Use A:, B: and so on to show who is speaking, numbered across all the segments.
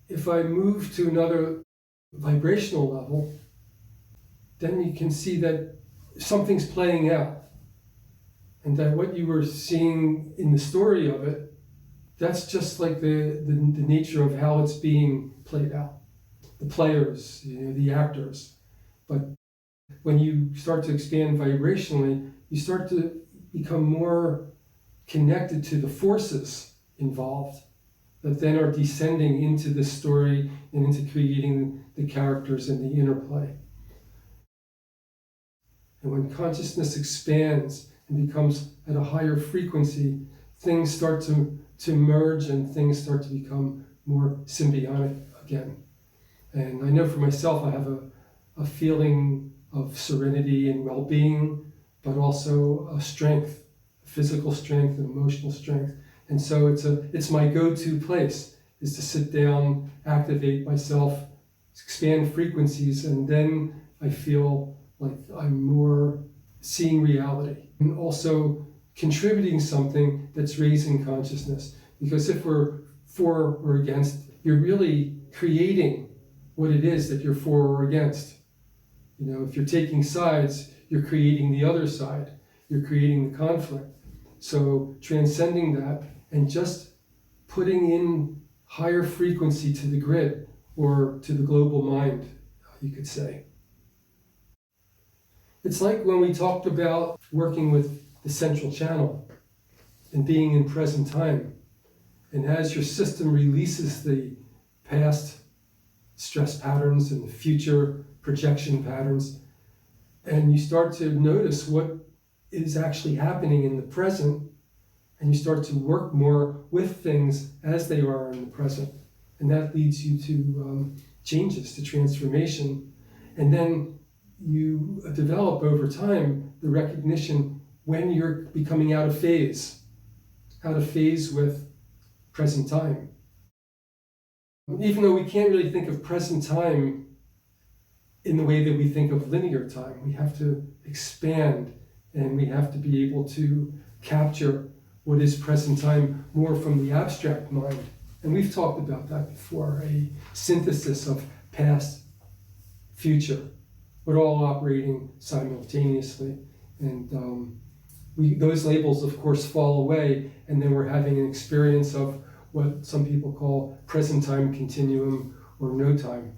A: if I move to another vibrational level, then you can see that something's playing out. And that what you were seeing in the story of it, that's just like the nature of how it's being played out. The players, the actors. But when you start to expand vibrationally, you start to become more connected to the forces involved that then are descending into the story and into creating the characters and the interplay. And when consciousness expands and becomes at a higher frequency, things start to merge and things start to become more symbiotic again. And I know for myself, I have a feeling of serenity and well-being, but also a strength, physical strength and emotional strength. And so it's my go-to place, is to sit down, activate myself, expand frequencies, and then I feel like I'm more seeing reality and also contributing something that's raising consciousness. Because if we're for or against, you're really creating what it is that you're for or against. If you're taking sides, you're creating the other side. You're creating the conflict. So transcending that and just putting in higher frequency to the grid or to the global mind, you could say. It's like when we talked about working with the central channel and being in present time. And as your system releases the past stress patterns and the future projection patterns, and you start to notice what is actually happening in the present, and you start to work more with things as they are in the present. And that leads you to changes, to transformation. And then you develop over time the recognition when you're becoming out of phase with present time. Even though we can't really think of present time in the way that we think of linear time, we have to expand and we have to be able to capture what is present time more from the abstract mind. And we've talked about that before, a synthesis of past, future, but all operating simultaneously. And those labels, of course, fall away, and then we're having an experience of what some people call present time continuum or no time.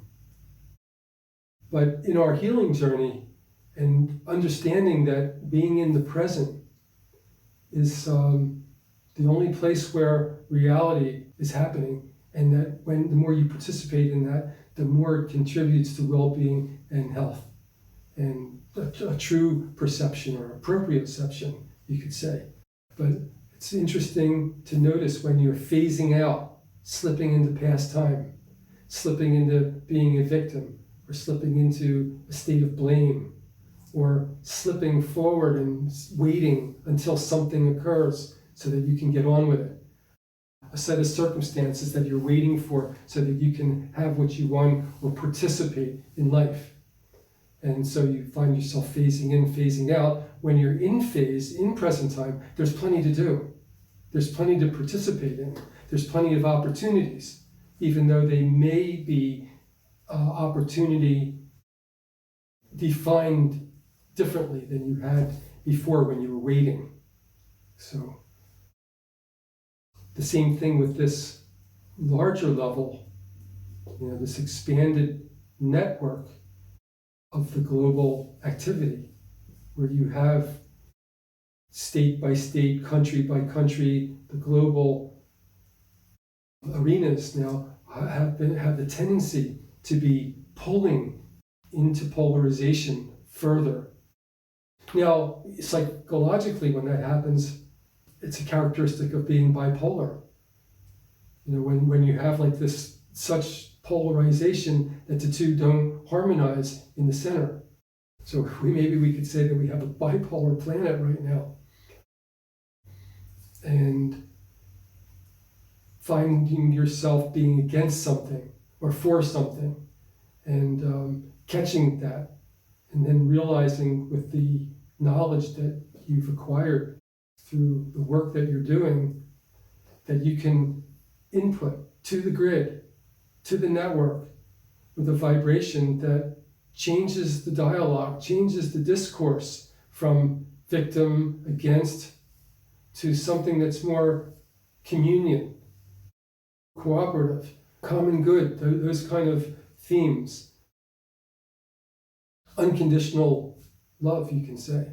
A: But in our healing journey and understanding that being in the present is the only place where reality is happening, and that the more you participate in that, the more it contributes to well-being and health and a true perception or approprioception, you could say. But it's interesting to notice when you're phasing out, slipping into past time, slipping into being a victim, or slipping into a state of blame, or slipping forward and waiting until something occurs so that you can get on with it. A set of circumstances that you're waiting for so that you can have what you want or participate in life. And so you find yourself phasing in, phasing out. When you're in phase, in present time, there's plenty to do. There's plenty to participate in. There's plenty of opportunities, even though they may be opportunity defined differently than you had before when you were waiting. So the same thing with this larger level, this expanded network of the global activity, where you have state by state, country by country, the global arenas now have the tendency to be pulling into polarization further. Now, psychologically, when that happens, it's a characteristic of being bipolar. When you have this such polarization that the two don't harmonize in the center. So maybe we could say that we have a bipolar planet right now. And finding yourself being against something or for something, and catching that, and then realizing with the knowledge that you've acquired through the work that you're doing, that you can input to the grid, to the network with a vibration that changes the dialogue, changes the discourse from victim against to something that's more communion, cooperative, common good, those kind of themes. Unconditional love, you can say.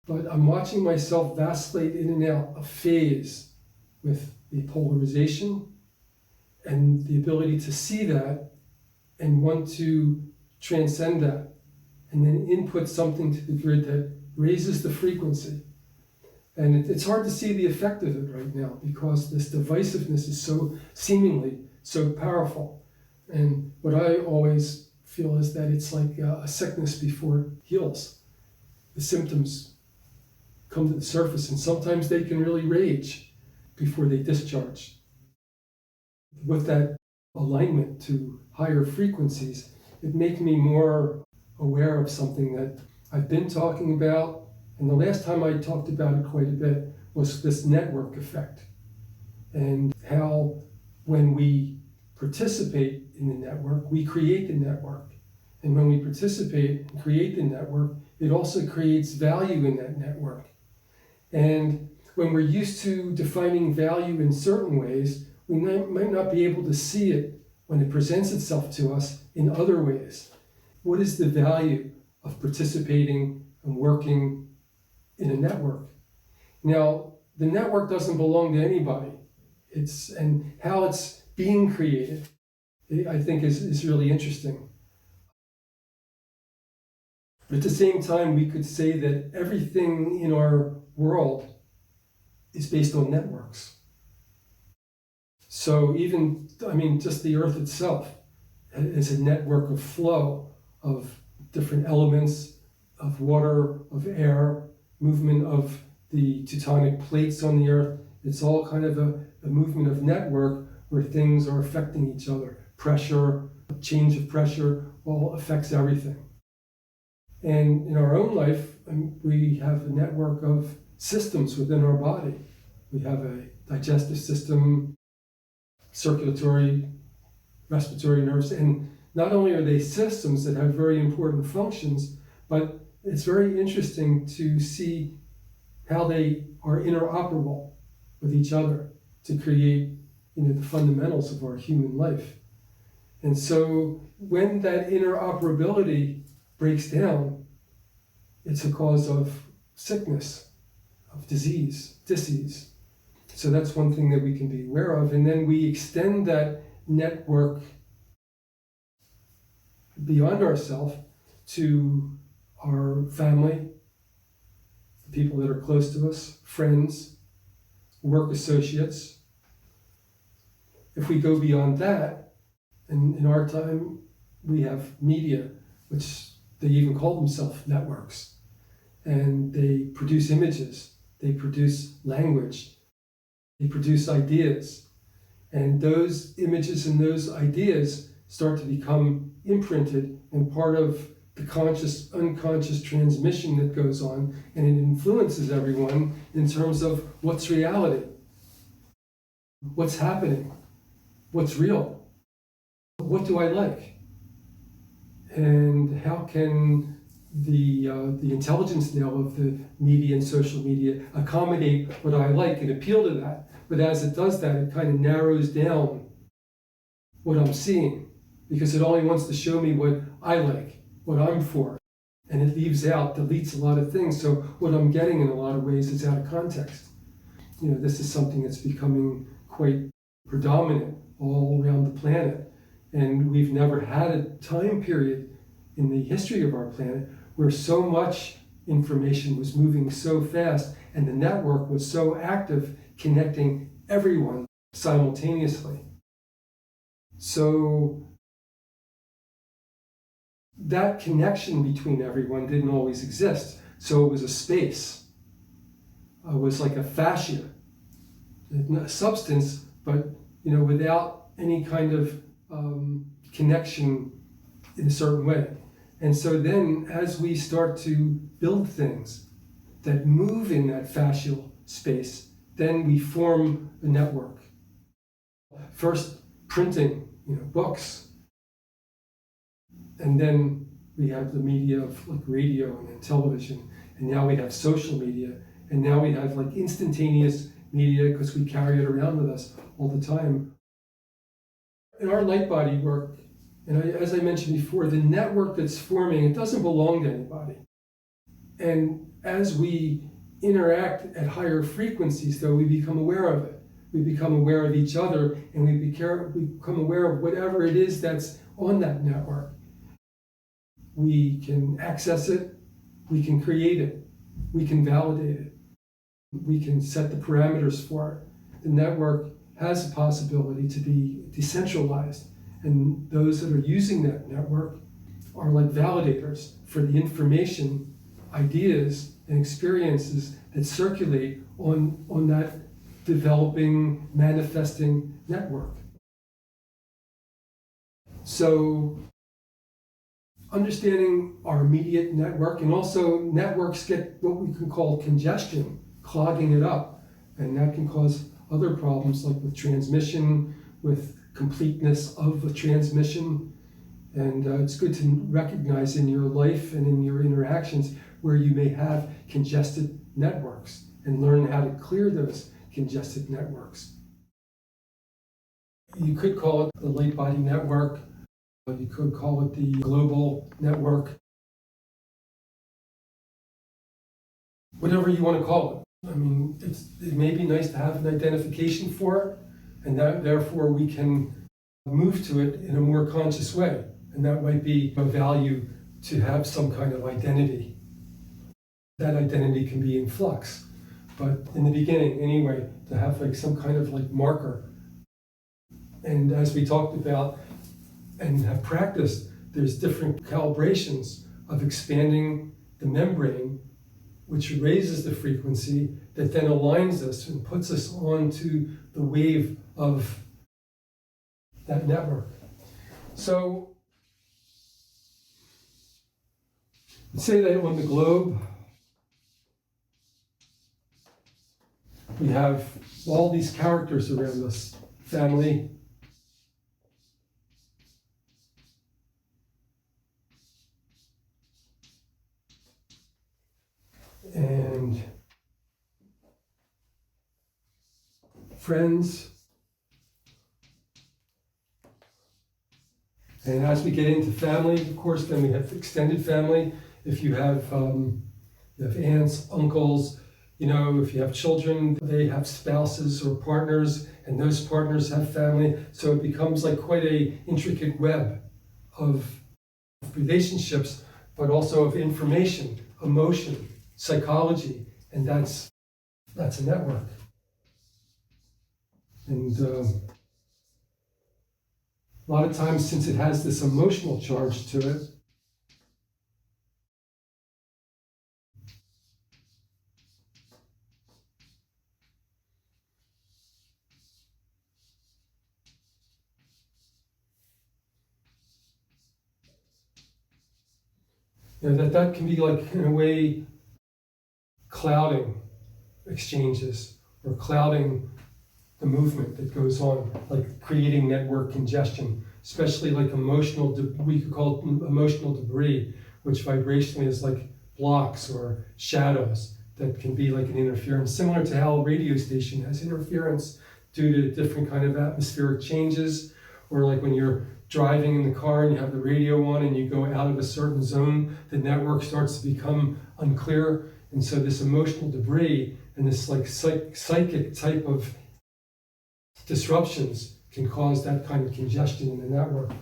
A: But I'm watching myself vacillate in and out of phase with the polarization and the ability to see that and want to transcend that and then input something to the grid that raises the frequency. And it's hard to see the effect of it right now because this divisiveness is so seemingly so powerful. And what I always feel is that it's like a sickness before it heals. The symptoms come to the surface and sometimes they can really rage before they discharge. With that alignment to higher frequencies, it makes me more aware of something that I've been talking about. And the last time I talked about it quite a bit was this network effect and how when we participate in the network, we create the network. And when we participate and create the network, it also creates value in that network. And when we're used to defining value in certain ways, we might not be able to see it when it presents itself to us in other ways. What is the value of participating and working in a network? Now, the network doesn't belong to anybody. And how it's being created, I think is really interesting. But at the same time, we could say that everything in our world is based on networks. So just the earth itself is a network of flow of different elements, of water, of air, movement of the tectonic plates on the earth. It's all kind of a movement of network where things are affecting each other. Pressure, change of pressure, all affects everything. And in our own life, we have a network of systems within our body. We have a digestive system, circulatory, respiratory nerves, and not only are they systems that have very important functions, but it's very interesting to see how they are interoperable with each other to create the fundamentals of our human life. And so when that interoperability breaks down, it's a cause of sickness, of disease. So that's one thing that we can be aware of. And then we extend that network beyond ourselves to our family, the people that are close to us, friends, work associates. If we go beyond that, and in our time, we have media, which they even call themselves networks. And they produce images, they produce language, they produce ideas. And those images and those ideas start to become imprinted and part of the conscious, unconscious transmission that goes on, and it influences everyone in terms of what's reality, what's happening, what's real, what do I like, and how can the intelligence now of the media and social media accommodate what I like and appeal to that. But as it does that, it kind of narrows down what I'm seeing, because it only wants to show me what I like, what I'm for. And it deletes a lot of things. So what I'm getting in a lot of ways is out of context. This is something that's becoming quite predominant all around the planet. And we've never had a time period in the history of our planet where so much information was moving so fast and the network was so active, connecting everyone simultaneously. So that connection between everyone didn't always exist. So it was a space. It was like a fascia, a substance, but without any kind of connection in a certain way. And so then as we start to build things that move in that fascial space, then we form a network. first printing, books, and then we have the media of like radio and then television, and now we have social media, and now we have like instantaneous media because we carry it around with us all the time. In our light body work, and as I mentioned before, the network that's forming, it doesn't belong to anybody. And as we interact at higher frequencies, though, we become aware of it. We become aware of each other, and we become aware of whatever it is that's on that network. We can access it, we can create it, we can validate it, we can set the parameters for it. The network has the possibility to be decentralized, and those that are using that network are like validators for the information, ideas, and experiences that circulate on that developing, manifesting network. So understanding our immediate network, and also networks get what we can call congestion, clogging it up, and that can cause other problems like with transmission, with completeness of the transmission. And it's good to recognize in your life and in your interactions where you may have congested networks and learn how to clear those congested networks. You could call it the light body network. You could call it the global network. Whatever you want to call it. I mean, it may be nice to have an identification for it, and that therefore we can move to it in a more conscious way. And that might be a value to have some kind of identity. That identity can be in flux, but in the beginning anyway, to have like some kind of like marker. And as we talked about and have practiced, there's different calibrations of expanding the membrane, which raises the frequency, that then aligns us and puts us onto the wave of that network. So, let's say that on the globe, we have all these characters around us: family, and friends. And as we get into family, of course, then we have extended family. If you have aunts, uncles, if you have children, they have spouses or partners, and those partners have family. So it becomes like quite an intricate web of relationships, but also of information, emotion, psychology, and that's a network. And a lot of times, since it has this emotional charge to it, that can be like, in a way, clouding exchanges or clouding the movement that goes on, like creating network congestion, especially like we could call it emotional debris, which vibrationally is like blocks or shadows that can be like an interference, similar to how a radio station has interference due to different kind of atmospheric changes, or like when you're driving in the car and you have the radio on and you go out of a certain zone, the network starts to become unclear. And so this emotional debris and this like psychic type of disruptions can cause that kind of congestion in the network.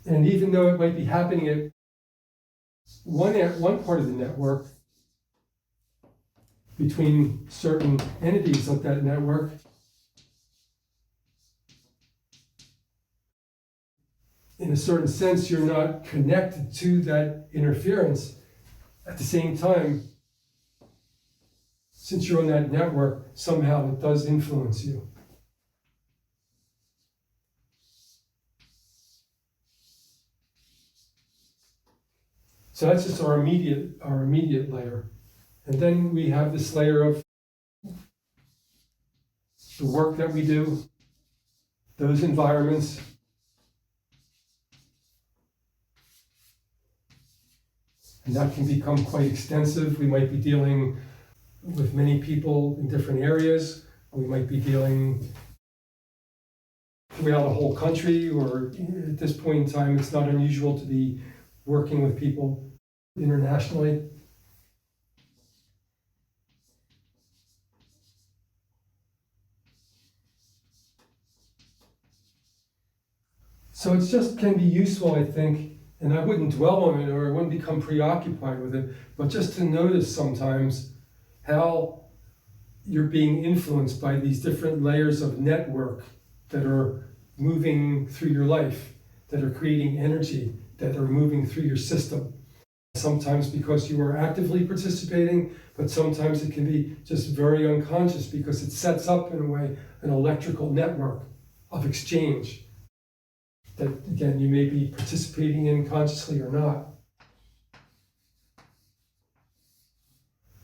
A: And even though it might be happening at one part of the network, between certain entities of that network, in a certain sense, you're not connected to that interference. At the same time, since you're on that network, somehow it does influence you. So that's just our immediate layer. And then we have this layer of the work that we do, those environments. And that can become quite extensive. We might be dealing with many people in different areas. We might be dealing throughout a whole country, or at this point in time, it's not unusual to be working with people internationally. So it just can be useful, I think, and I wouldn't dwell on it or I wouldn't become preoccupied with it, but just to notice sometimes how you're being influenced by these different layers of network that are moving through your life, that are creating energy, that are moving through your system. Sometimes because you are actively participating, but sometimes it can be just very unconscious because it sets up, in a way, an electrical network of exchange that, again, you may be participating in consciously or not.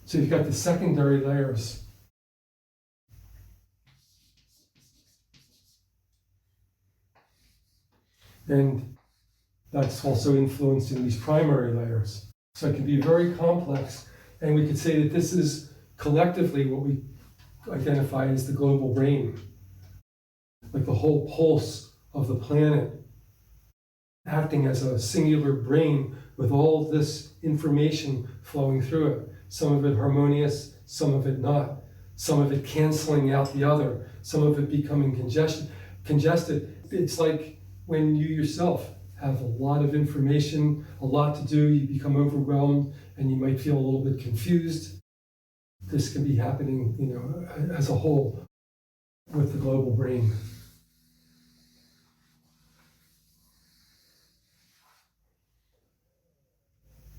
A: So you've got the secondary layers. And that's also influencing these primary layers. So it can be very complex, and we could say that this is collectively what we identify as the global brain, like the whole pulse of the planet, acting as a singular brain with all this information flowing through it. Some of it harmonious, some of it not. Some of it canceling out the other, some of it becoming congested. It's like when you yourself have a lot of information, a lot to do, you become overwhelmed and you might feel a little bit confused. This can be happening, as a whole with the global brain.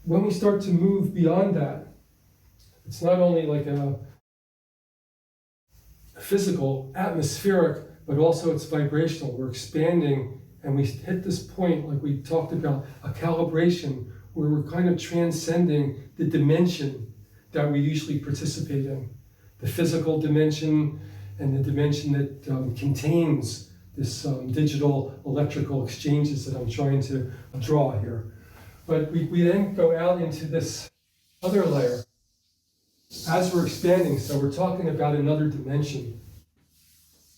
A: When we start to move beyond that, it's not only like a physical, atmospheric, but also it's vibrational. We're expanding, and we hit this point, like we talked about, a calibration where we're kind of transcending the dimension that we usually participate in. The physical dimension and the dimension that contains this digital electrical exchanges that I'm trying to draw here. But we then go out into this other layer as we're expanding. So we're talking about another dimension.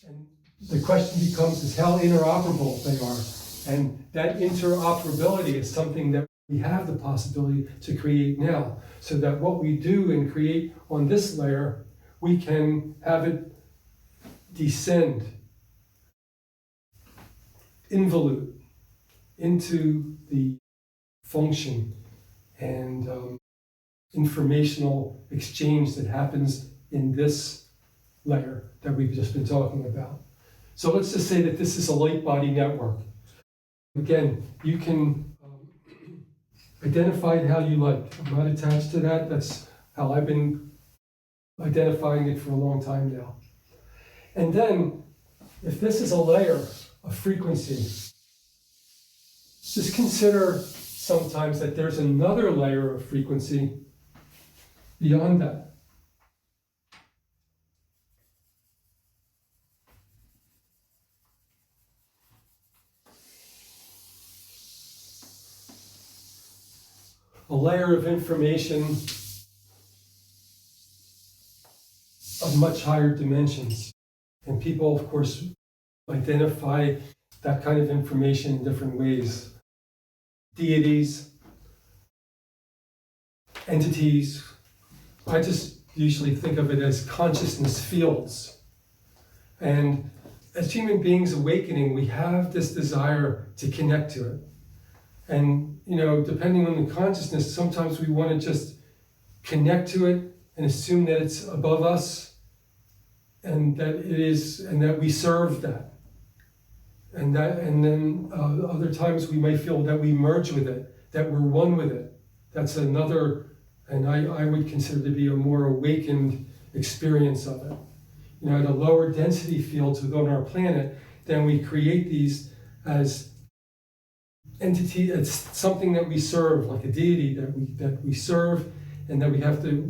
A: And the question becomes is how interoperable they are. And that interoperability is something that we have the possibility to create now. So that what we do and create on this layer, we can have it descend, involute into the function and informational exchange that happens in this layer that we've just been talking about. So let's just say that this is a light body network. Again, you can identify it how you like. I'm not attached to that. That's how I've been identifying it for a long time now. And then, if this is a layer of frequency, just consider sometimes that there's another layer of frequency beyond that. A layer of information of much higher dimensions. And people, of course, identify that kind of information in different ways. Deities, entities. I just usually think of it as consciousness fields. And as human beings awakening, we have this desire to connect to it. And, depending on the consciousness, sometimes we want to just connect to it and assume that it's above us and that it is, and that we serve that. And then other times we may feel that we merge with it, that we're one with it. That's another, and I would consider to be a more awakened experience of it. At a lower density fields within our planet, then we create these as entity. It's something that we serve, like a deity that we serve, and that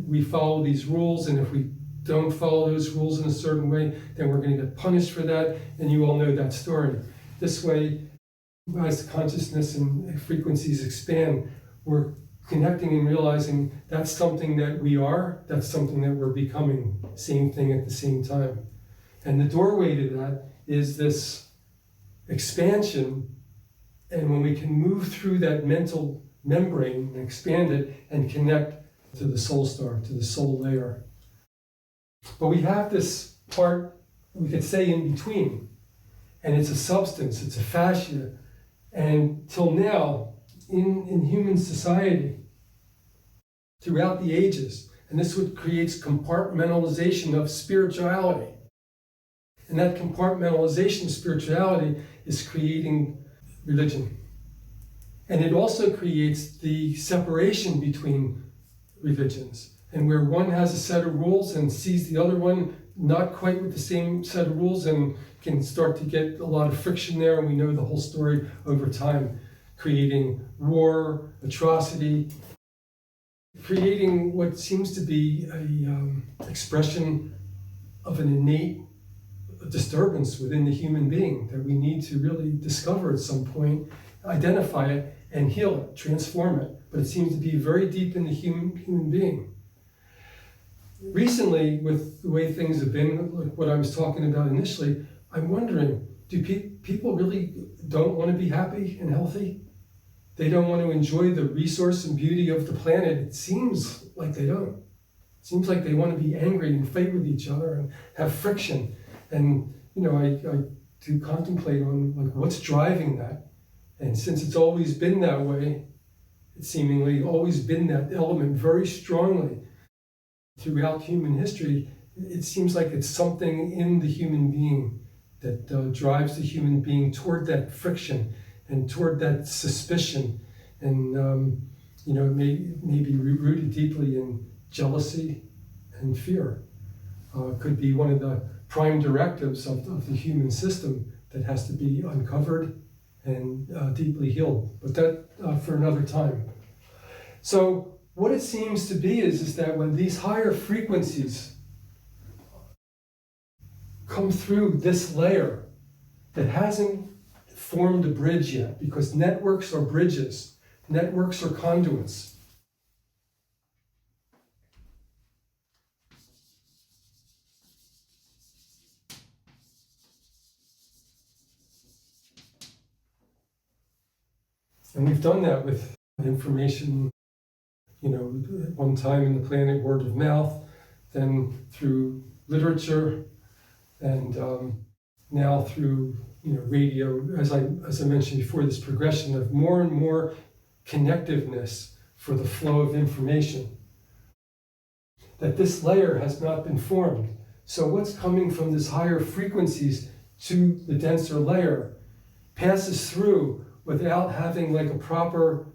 A: we follow these rules. And if we don't follow those rules in a certain way, then we're going to get punished for that, and you all know that story. This way, as consciousness and frequencies expand, we're connecting and realizing that's something that we are, that's something that we're becoming, same thing at the same time. And the doorway to that is this expansion, and when we can move through that mental membrane and expand it and connect to the soul star, to the soul layer. But we have this part, we could say, in between, and it's a substance, it's a fascia, and till now, in human society, throughout the ages, and this what creates compartmentalization of spirituality. And that compartmentalization of spirituality is creating religion. And it also creates the separation between religions, and where one has a set of rules and sees the other one not quite with the same set of rules, and can start to get a lot of friction there, and we know the whole story over time, creating war, atrocity, creating what seems to be an expression of an innate disturbance within the human being that we need to really discover at some point, identify it, and heal it, transform it. But it seems to be very deep in the human being. Recently, with the way things have been, like what I was talking about initially, I'm wondering, do people really don't want to be happy and healthy? They don't want to enjoy the resource and beauty of the planet? It seems like they don't. It seems like they want to be angry and fight with each other and have friction. And, I do contemplate on like what's driving that. And since it's always been that way, it's seemingly always been that element very strongly throughout human history, it seems like it's something in the human being that drives the human being toward that friction and toward that suspicion, and may be rooted deeply in jealousy and fear. Could be one of the prime directives of the human system that has to be uncovered and deeply healed. But that for another time. So what it seems to be is that when these higher frequencies come through this layer that hasn't formed a bridge yet, because networks are bridges, networks are conduits. And we've done that with information, at one time in the planet, word of mouth, then through literature, and now through radio. As I mentioned before, this progression of more and more connectiveness for the flow of information. That this layer has not been formed. So what's coming from this higher frequencies to the denser layer passes through without having like a proper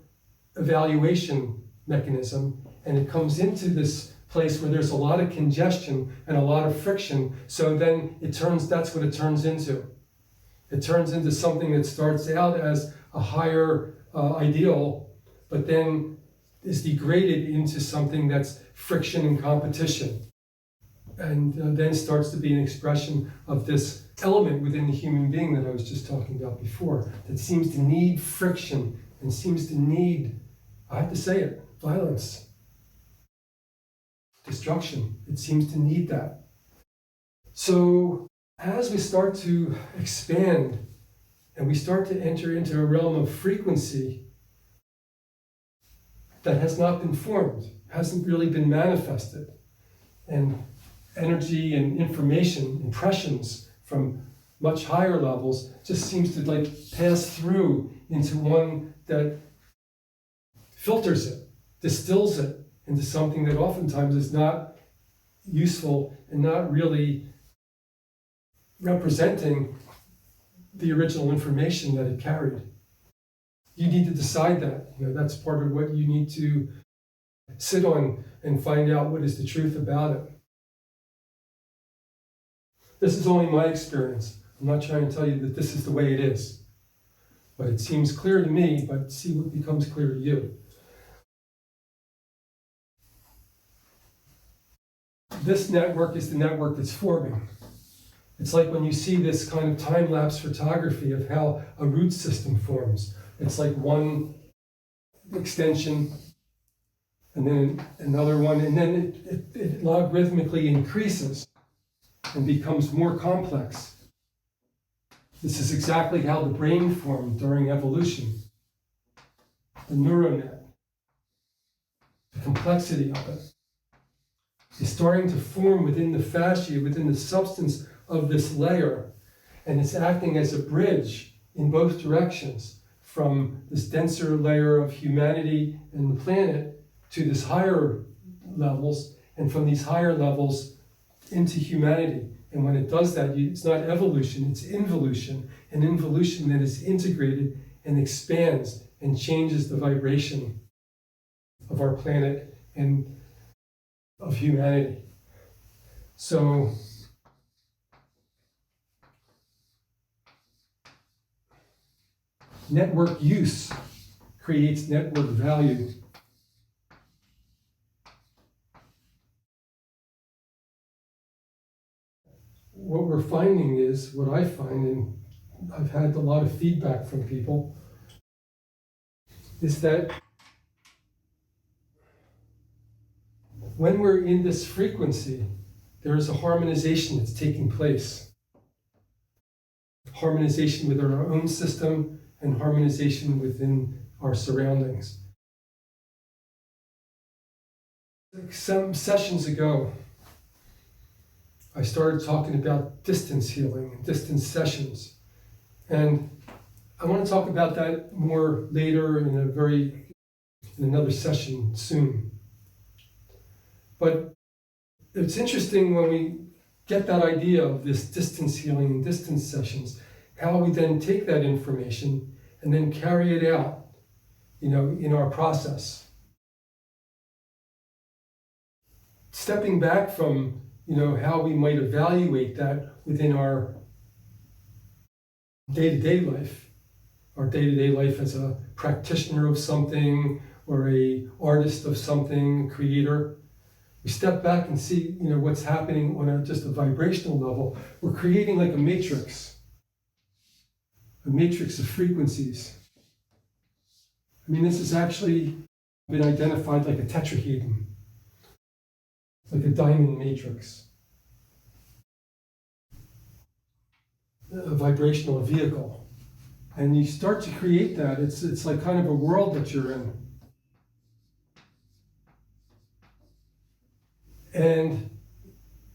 A: evaluation mechanism, and it comes into this place where there's a lot of congestion and a lot of friction. So then that's what it turns into. It turns into something that starts out as a higher ideal, but then is degraded into something that's friction and competition. And then starts to be an expression of this element within the human being that I was just talking about before, that seems to need friction and seems to need, I have to say it, violence, destruction. It seems to need that. So as we start to expand and we start to enter into a realm of frequency that has not been formed, hasn't really been manifested, and energy and information, impressions from much higher levels just seems to pass through into one that filters it, distills it into something that oftentimes is not useful and not really representing the original information that it carried. You need to decide that. That's part of what you need to sit on and find out what is the truth about it. This is only my experience. I'm not trying to tell you that this is the way it is. But it seems clear to me, but see what becomes clear to you. this network is the network that's forming. It's like when you see this kind of time-lapse photography of how a root system forms. It's like one extension, and then another one, and then it logarithmically increases and becomes more complex. This is exactly how the brain formed during evolution. The neuronet, the complexity of it, is starting to form within the fascia, within the substance of this layer, and it's acting as a bridge in both directions, from this denser layer of humanity and the planet to this higher levels, and from these higher levels into humanity. And when it does that, it's not evolution, it's involution, an involution that is integrated and expands and changes the vibration of our planet and of humanity. So network use creates network value. What we're finding is, what I find, and I've had a lot of feedback from people, is that when we're in this frequency, there is a harmonization that's taking place. Harmonization with our own system and harmonization within our surroundings. Some sessions ago, I started talking about distance healing and distance sessions. And I want to talk about that more later in another session soon. But it's interesting when we get that idea of this distance healing and distance sessions, how we then take that information and then carry it out, in our process. Stepping back from, how we might evaluate that within our day-to-day life as a practitioner of something or a artist of something, creator. We step back and see, what's happening on just a vibrational level. We're creating like a matrix of frequencies. This has actually been identified like a tetrahedron, like a diamond matrix, a vibrational vehicle. And you start to create that. It's like kind of a world that you're in. And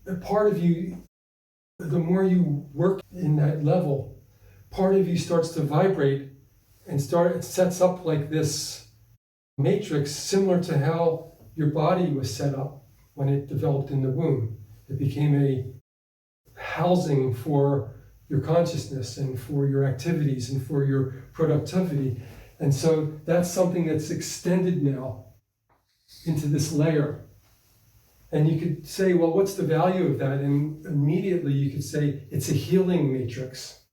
A: a part of you, the more you work in that level, part of you starts to vibrate and it sets up like this matrix similar to how your body was set up when it developed in the womb. It became a housing for your consciousness and for your activities and for your productivity. And so that's something that's extended now into this layer. And you could say, well, what's the value of that? And immediately you could say, it's a healing matrix.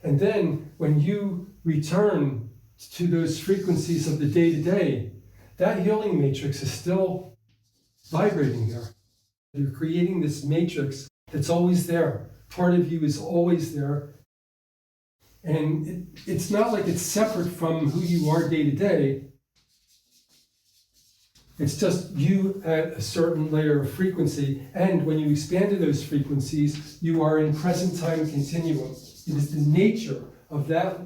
A: And then when you return to those frequencies of the day-to-day, that healing matrix is still vibrating there. You're creating this matrix that's always there. Part of you is always there. And it's not like it's separate from who you are day-to-day. It's just you at a certain layer of frequency, and when you expand to those frequencies, you are in present time continuum. It is the nature of that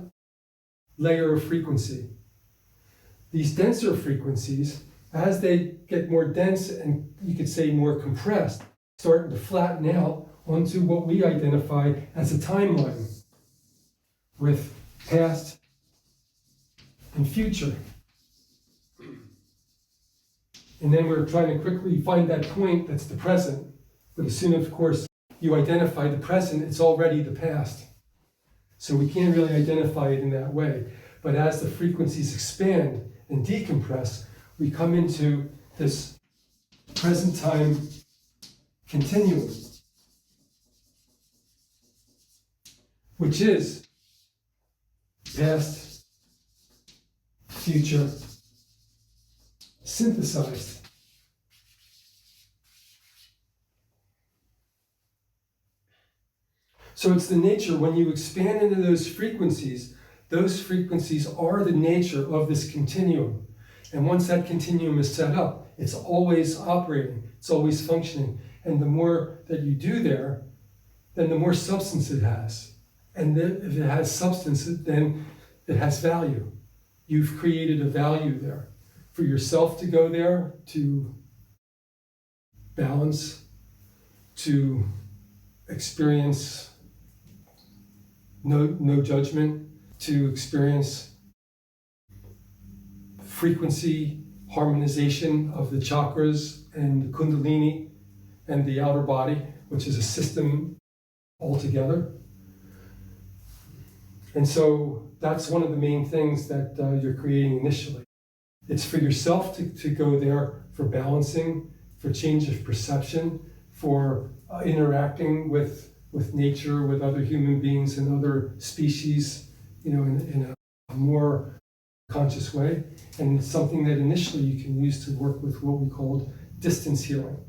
A: layer of frequency. These denser frequencies, as they get more dense and you could say more compressed, starting to flatten out onto what we identify as a timeline with past and future. And then we're trying to quickly find that point that's the present. But as soon as, of course, you identify the present, it's already the past. So we can't really identify it in that way. But as the frequencies expand and decompress, we come into this present time continuum, which is past, future, synthesized. So it's the nature, when you expand into those frequencies are the nature of this continuum. And once that continuum is set up, it's always operating, it's always functioning. And the more that you do there, then the more substance it has. And then if it has substance, then it has value. You've created a value there for yourself to go there, to balance, to experience no judgment, to experience frequency harmonization of the chakras and the kundalini and the outer body, which is a system altogether. And so that's one of the main things that you're creating initially. It's for yourself to go there for balancing, for change of perception, for interacting with nature, with other human beings and other species, in a more conscious way. And it's something that initially you can use to work with what we called distance healing.